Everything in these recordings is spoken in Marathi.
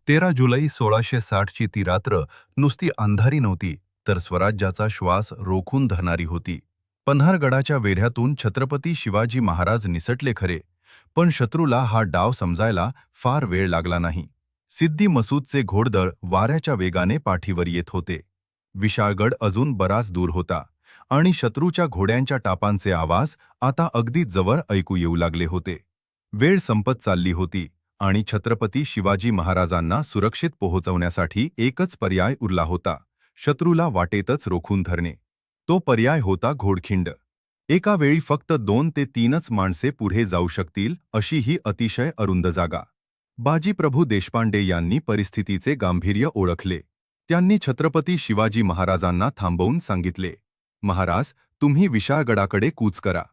13 जुलै 1660ची ती रात्र नुसती अंधारी नव्हती, तर स्वराज्याचा श्वास रोखून धरणारी होती. पन्हारगडाच्या वेढ्यातून छत्रपती शिवाजी महाराज निसटले खरे, पण शत्रूला हा डाव समजायला फार वेळ लागला नाही. सिद्दी मसूदचे घोडदळ वाऱ्याच्या वेगाने पाठीवर येत होते. विशाळगड अजून बराच दूर होता आणि शत्रूच्या घोड्यांच्या टापांचे आवाज आता अगदी जवळ ऐकू येऊ लागले होते. वेळ संपत चालली होती आणि छत्रपती शिवाजी महाराजांना सुरक्षित पोहोचवण्यासाठी एकच पर्याय उरला होता, शत्रूला वाटेतच रोखून धरणे. तो पर्याय होता घोडखिंड. एका वेळी फक्त 2 ते 3च माणसे पुढे जाऊ शकतील अशी ही अतिशय अरुंद जागा. बाजीप्रभू देशपांडे यांनी परिस्थितीचे गांभीर्य ओळखले. त्यांनी छत्रपती शिवाजी महाराजांना थांबवून सांगितले, महाराज, तुम्ही विशाळगडाकडे कूच करा.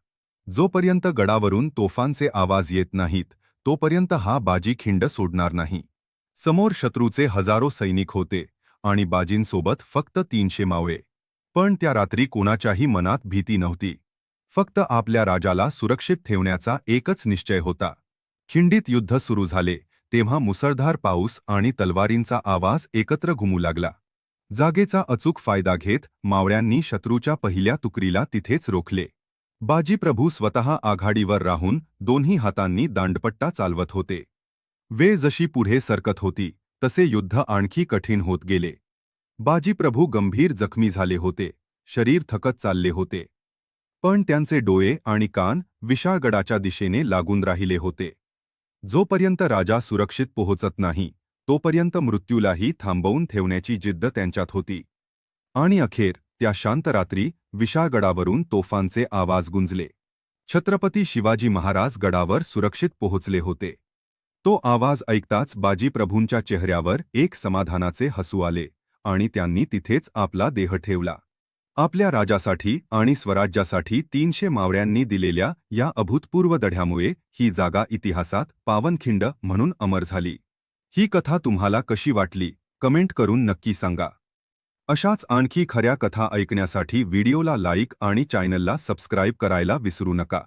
जोपर्यंत गडावरून तोफांचे आवाज येत नाहीत, तोपर्यंत हा बाजी खिंड सोडणार नाही. समोर शत्रूचे हजारो सैनिक होते आणि बाजींसोबत फक्त 300 मावळे. पण त्या रात्री कोणाच्याही मनात भीती नव्हती. फक्त आपल्या राजाला सुरक्षित ठेवण्याचा एकच निश्चय होता. खिंडीत युद्ध सुरू झाले तेव्हा मुसळधार पाऊस आणि तलवारींचा आवाज एकत्र घुमू लागला. जागेचा अचूक फायदा घेत मावळ्यांनी शत्रूच्या पहिल्या तुकडीला तिथेच रोखले. बाजीप्रभू स्वतः आघाडीवर राहून दोन्ही हातांनी दांडपट्टा चालवत होते. वेळ जशी पुढे सरकत होती तसे युद्ध आणखी कठीण होत गेले. बाजीप्रभू गंभीर जखमी झाले होते, शरीर थकत चालले होते. पण त्यांचे डोळे आणि कान विशाळगडाच्या दिशेने लागून राहिले होते. जोपर्यंत राजा सुरक्षित पोहोचत नाही, तोपर्यंत मृत्यूलाही थांबवून ठेवण्याची जिद्द त्यांच्यात होती. आणि अखेर त्या शांत रात्री विशाळगडावरून तोफांचे आवाज गुंजले. छत्रपती शिवाजी महाराज गडावर सुरक्षित पोहोचले होते. तो आवाज ऐकताच बाजीप्रभूंच्या चेहऱ्यावर एक समाधानाचे हसू आले आणि त्यांनी तिथेच आपला देह ठेवला. आपल्या राजासाठी आणि स्वराज्यासाठी 300 मावळ्यांनी दिलेल्या या अभूतपूर्व लढ्यामुळे ही जागा इतिहासात पावनखिंड म्हणून अमर झाली. ही कथा तुम्हाला कशी वाटली, कमेंट करून नक्की सांगा. अशाच आणखी खऱ्या कथा ऐकण्यासाठी व्हिडिओला लाईक आणि चॅनलला सबस्क्राईब करायला विसरू नका.